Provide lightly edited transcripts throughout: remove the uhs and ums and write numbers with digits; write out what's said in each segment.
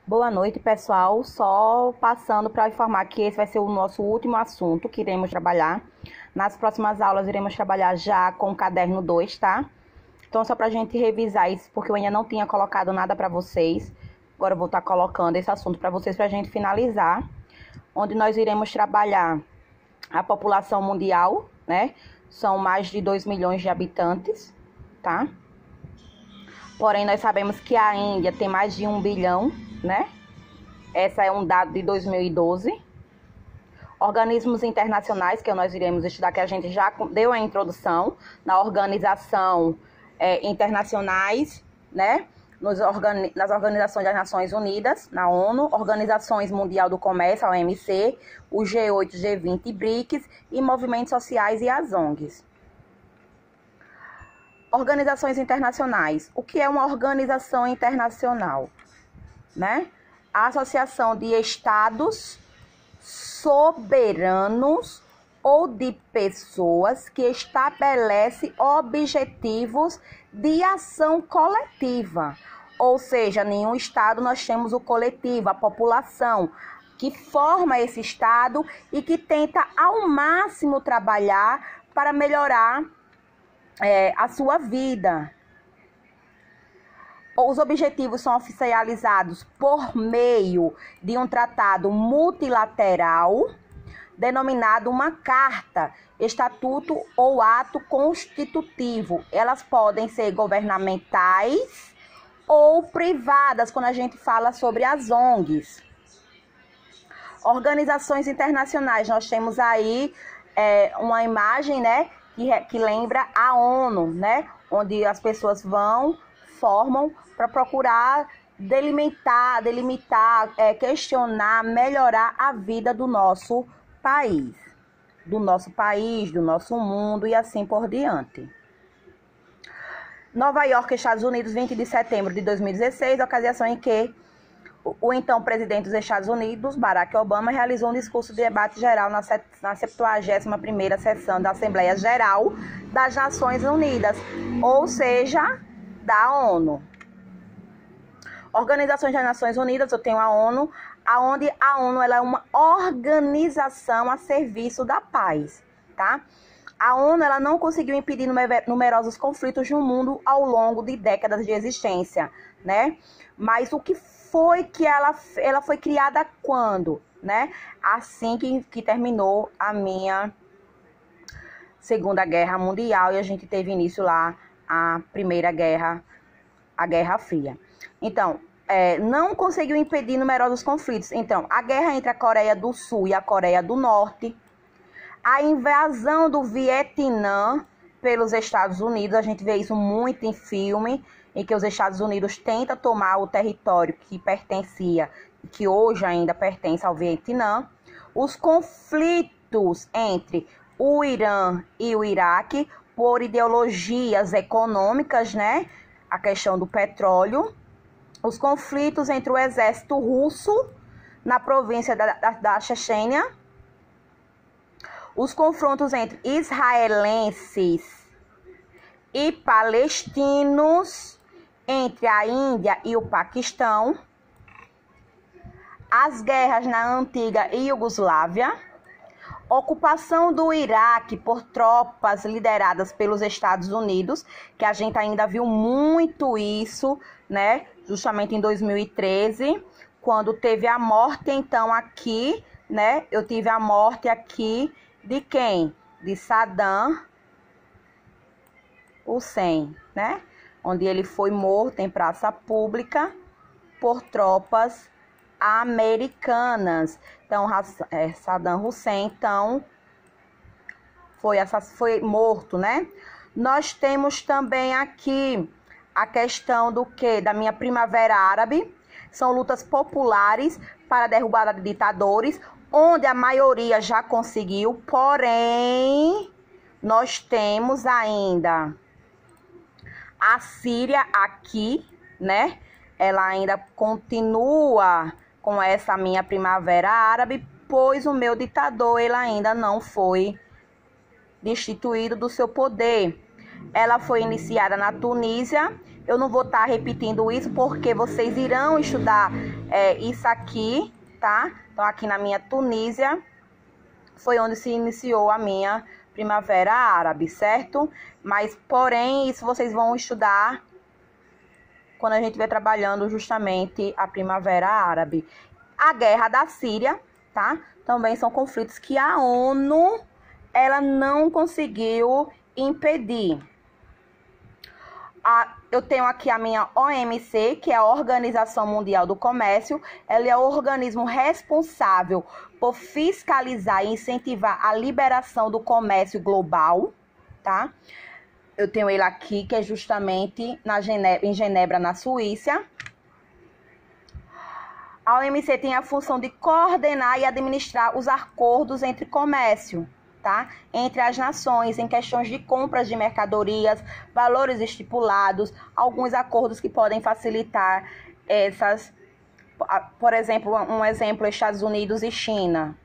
Boa noite, pessoal. Só passando para informar que esse vai ser o nosso último assunto que iremos trabalhar. Nas próximas aulas, iremos trabalhar já com o caderno 2, tá? Então, só para a gente revisar isso, porque eu ainda não tinha colocado nada para vocês. Agora eu vou estar colocando esse assunto para vocês, para a gente finalizar. Onde nós iremos trabalhar a população mundial, né? São mais de 2 milhões de habitantes, tá? Porém, nós sabemos que a Índia tem mais de 1 bilhão, né? Essa é um dado de 2012. Organismos internacionais, que nós iremos estudar, que a gente já deu a introdução, na organização internacionais, né? Nas organizações das Nações Unidas, na ONU, Organizações Mundial do Comércio, a OMC, o G8, G20 e BRICS, e movimentos sociais e as ONGs. Organizações internacionais. O que é uma organização internacional? Né? A associação de estados soberanos ou de pessoas que estabelece objetivos de ação coletiva. Ou seja, nenhum estado nós temos o coletivo, a população, que forma esse estado e que tenta ao máximo trabalhar para melhorar a sua vida. Os objetivos são oficializados por meio de um tratado multilateral, denominado uma carta, estatuto ou ato constitutivo. Elas podem ser governamentais ou privadas, quando a gente fala sobre as ONGs. Organizações internacionais, nós temos aí uma imagem, né, que lembra a ONU, né, onde as pessoas formam para procurar delimitar, questionar, melhorar a vida do nosso país, do nosso mundo e assim por diante. Nova York, Estados Unidos, 20 de setembro de 2016, ocasião em que o então presidente dos Estados Unidos, Barack Obama, realizou um discurso de debate geral na 71ª sessão da Assembleia Geral das Nações Unidas, ou seja, da ONU. Organizações das Nações Unidas, eu tenho a ONU, onde a ONU ela é uma organização a serviço da paz, tá? A ONU ela não conseguiu impedir numerosos conflitos no mundo ao longo de décadas de existência, né? Mas o que foi que ela foi criada quando, né? Assim que terminou a minha Segunda Guerra Mundial e a gente teve início lá a Primeira Guerra, a Guerra Fria. Então, não conseguiu impedir numerosos conflitos. Então, a guerra entre a Coreia do Sul e a Coreia do Norte, a invasão do Vietnã pelos Estados Unidos, a gente vê isso muito em filme, em que os Estados Unidos tentam tomar o território que pertencia, que hoje ainda pertence ao Vietnã, os conflitos entre o Irã e o Iraque, por ideologias econômicas, né? A questão do petróleo, os conflitos entre o exército russo na província da Chechênia, os confrontos entre israelenses e palestinos, entre a Índia e o Paquistão, as guerras na antiga Iugoslávia, ocupação do Iraque por tropas lideradas pelos Estados Unidos, que a gente ainda viu muito isso, né? Justamente em 2013, quando teve a morte, então, aqui, né? Eu tive a morte aqui de quem? De Saddam Hussein, né? Onde ele foi morto em praça pública por tropas americanas. Então, Saddam Hussein, então, foi morto, né? Nós temos também aqui a questão do quê? Da minha Primavera Árabe. São lutas populares para a derrubada de ditadores, onde a maioria já conseguiu, porém, nós temos ainda a Síria aqui, né? Ela ainda continua com essa minha Primavera Árabe, pois o meu ditador ele ainda não foi destituído do seu poder. Ela foi iniciada na Tunísia. Eu não vou estar repetindo isso porque vocês irão estudar isso aqui, tá? Então, aqui na minha Tunísia, foi onde se iniciou a minha Primavera Árabe, certo? Mas, porém, isso vocês vão estudar quando a gente estiver trabalhando justamente a Primavera Árabe. A Guerra da Síria, tá? Também são conflitos que a ONU, ela não conseguiu impedir. Eu tenho aqui a minha OMC, que é a Organização Mundial do Comércio. Ela é o organismo responsável por fiscalizar e incentivar a liberação do comércio global, tá? Eu tenho ele aqui, que é justamente em Genebra, na Suíça. A OMC tem a função de coordenar e administrar os acordos entre comércio, tá? Entre as nações, em questões de compras de mercadorias, valores estipulados, alguns acordos que podem facilitar essas, por exemplo, um exemplo, Estados Unidos e China.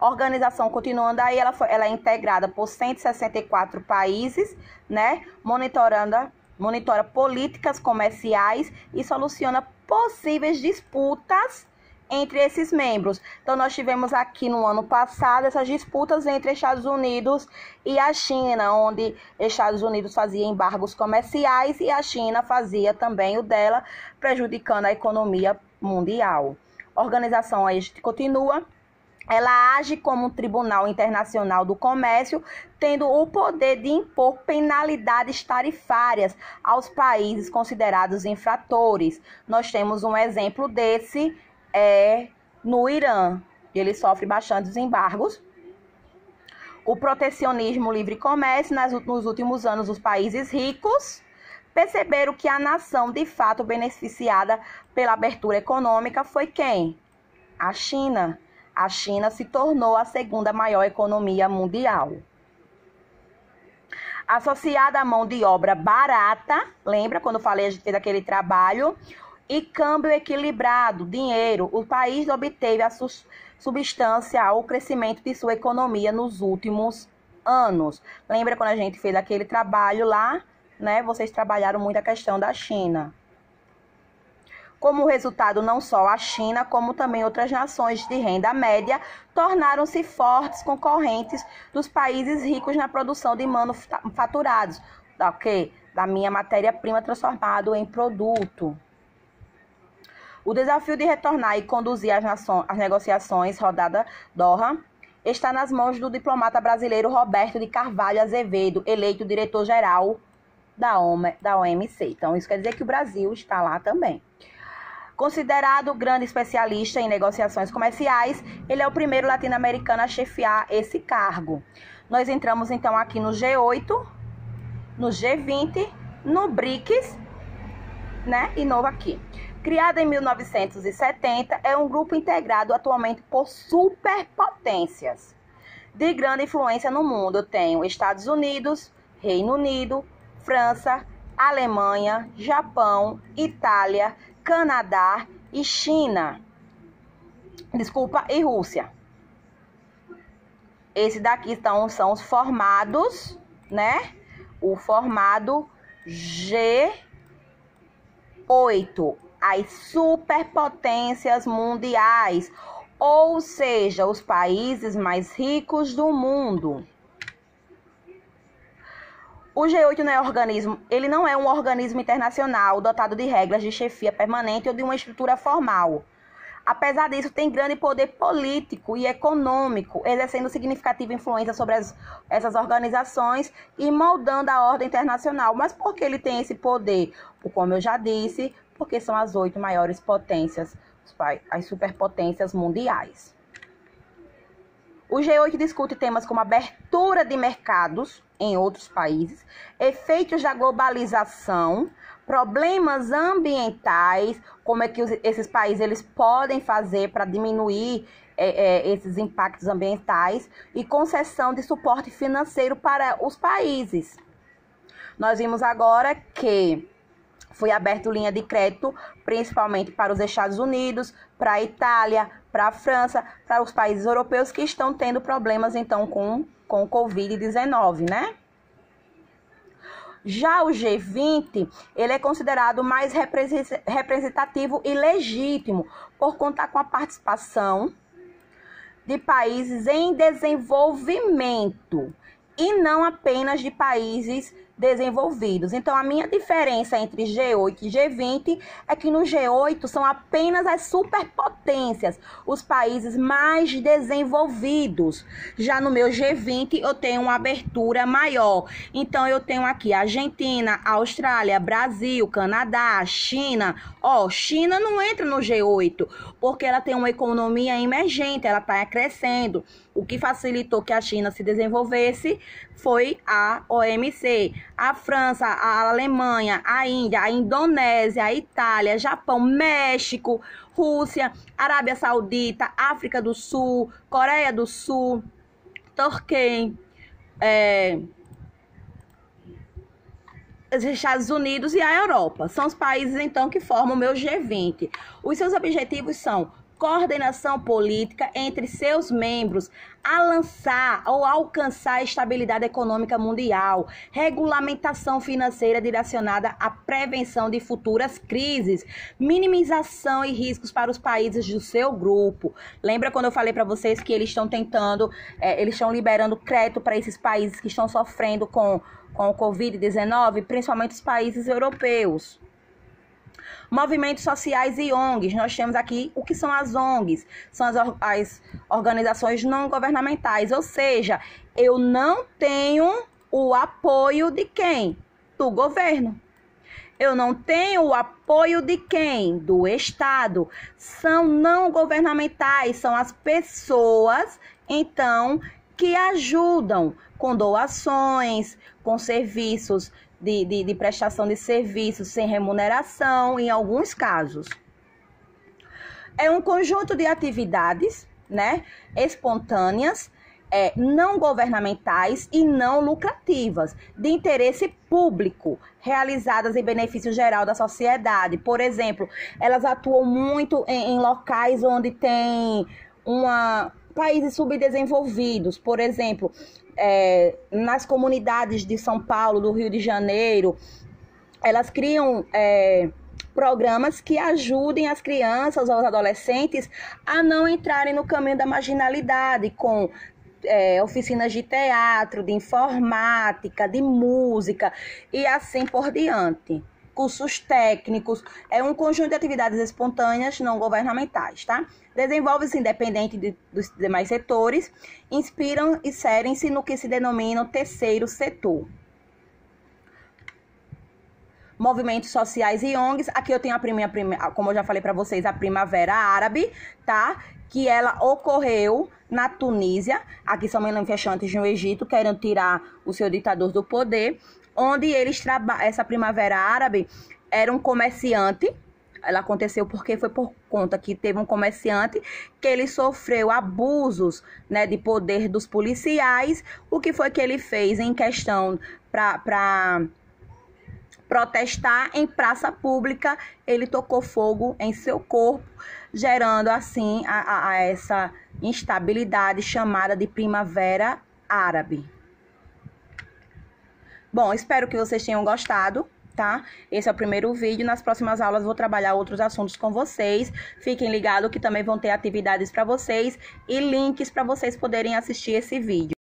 A organização, continuando aí, ela é integrada por 164 países, né? Monitora políticas comerciais e soluciona possíveis disputas entre esses membros. Então, nós tivemos aqui no ano passado essas disputas entre Estados Unidos e a China, onde Estados Unidos fazia embargos comerciais e a China fazia também o dela, prejudicando a economia mundial. A organização aí continua. Ela age como um tribunal internacional do comércio, tendo o poder de impor penalidades tarifárias aos países considerados infratores. Nós temos um exemplo desse no Irã. Ele sofre bastantes embargos. O protecionismo livre comércio, nos últimos anos, os países ricos perceberam que a nação de fato beneficiada pela abertura econômica foi quem? A China. A China se tornou a segunda maior economia mundial. Associada à mão de obra barata, lembra quando eu falei, a gente fez aquele trabalho, e câmbio equilibrado, dinheiro, o país obteve a substância ao crescimento de sua economia nos últimos anos. Lembra quando a gente fez aquele trabalho lá, né? Vocês trabalharam muito a questão da China. Como resultado, não só a China, como também outras nações de renda média tornaram-se fortes concorrentes dos países ricos na produção de manufaturados, da minha matéria-prima transformado em produto. O desafio de retornar e conduzir as negociações rodada Doha está nas mãos do diplomata brasileiro Roberto de Carvalho Azevedo, eleito diretor-geral da OMC. Então, isso quer dizer que o Brasil está lá também. Considerado grande especialista em negociações comerciais, ele é o primeiro latino-americano a chefiar esse cargo. Nós entramos, então, aqui no G8, no G20, no BRICS, né? E novo aqui. Criado em 1970, é um grupo integrado atualmente por superpotências de grande influência no mundo. Eu tenho Estados Unidos, Reino Unido, França, Alemanha, Japão, Itália, Canadá e China. E Rússia. Esse daqui são os formados, né? O formado G8. As superpotências mundiais, ou seja, os países mais ricos do mundo. O G8 ele não é um organismo internacional dotado de regras de chefia permanente ou de uma estrutura formal. Apesar disso, tem grande poder político e econômico, exercendo significativa influência sobre essas organizações e moldando a ordem internacional. Mas por que ele tem esse poder? Como eu já disse, porque são as 8 maiores potências, as superpotências mundiais. O G8 discute temas como abertura de mercados em outros países, efeitos da globalização, problemas ambientais, como é que esses países eles podem fazer para diminuir esses impactos ambientais e concessão de suporte financeiro para os países. Nós vimos agora que foi aberto linha de crédito, principalmente para os Estados Unidos, para a Itália, para a França, para os países europeus que estão tendo problemas, então, com o Covid-19, né? Já o G20, ele é considerado mais representativo e legítimo por contar com a participação de países em desenvolvimento e não apenas de países desenvolvidos. Então, a minha diferença entre G8 e G20 é que no G8 são apenas as superpotências, os países mais desenvolvidos. Já no meu G20 eu tenho uma abertura maior. Então, eu tenho aqui Argentina, Austrália, Brasil, Canadá, China. China não entra no G8 porque ela tem uma economia emergente, ela está crescendo. O que facilitou que a China se desenvolvesse foi a OMC. A França, a Alemanha, a Índia, a Indonésia, a Itália, Japão, México, Rússia, Arábia Saudita, África do Sul, Coreia do Sul, Turquia, os Estados Unidos e a Europa. São os países, então, que formam o meu G20. Os seus objetivos são coordenação política entre seus membros a lançar ou alcançar a estabilidade econômica mundial, regulamentação financeira direcionada à prevenção de futuras crises, minimização e riscos para os países do seu grupo. Lembra quando eu falei para vocês que eles estão eles estão liberando crédito para esses países que estão sofrendo com o Covid-19, principalmente os países europeus. Movimentos sociais e ONGs. Nós temos aqui o que são as ONGs. São as organizações não governamentais. Ou seja, eu não tenho o apoio de quem? Do governo. Eu não tenho o apoio de quem? Do Estado. São não governamentais. São as pessoas, então, que ajudam com doações, com serviços de prestação de serviços sem remuneração, em alguns casos. É um conjunto de atividades, espontâneas, não governamentais e não lucrativas, de interesse público, realizadas em benefício geral da sociedade. Por exemplo, elas atuam muito em locais onde tem países subdesenvolvidos, por exemplo, nas comunidades de São Paulo, do Rio de Janeiro, elas criam programas que ajudem as crianças ou os adolescentes a não entrarem no caminho da marginalidade, com oficinas de teatro, de informática, de música e assim por diante. Cursos técnicos, é um conjunto de atividades espontâneas não governamentais, tá? Desenvolve-se independente dos demais setores, inspiram e serem-se no que se denomina o terceiro setor. Movimentos sociais e ONGs, aqui eu tenho como eu já falei para vocês, a Primavera Árabe, tá? Que ela ocorreu na Tunísia, aqui são manifestantes no Egito, querendo tirar o seu ditador do poder, onde essa Primavera Árabe era um comerciante. Ela aconteceu porque foi por conta que teve um comerciante que ele sofreu abusos, de poder dos policiais. O que foi que ele fez em questão para protestar em praça pública? Ele tocou fogo em seu corpo, gerando assim a essa instabilidade chamada de Primavera Árabe. Bom, espero que vocês tenham gostado, tá? Esse é o primeiro vídeo. Nas próximas aulas vou trabalhar outros assuntos com vocês. Fiquem ligados que também vão ter atividades para vocês e links para vocês poderem assistir esse vídeo.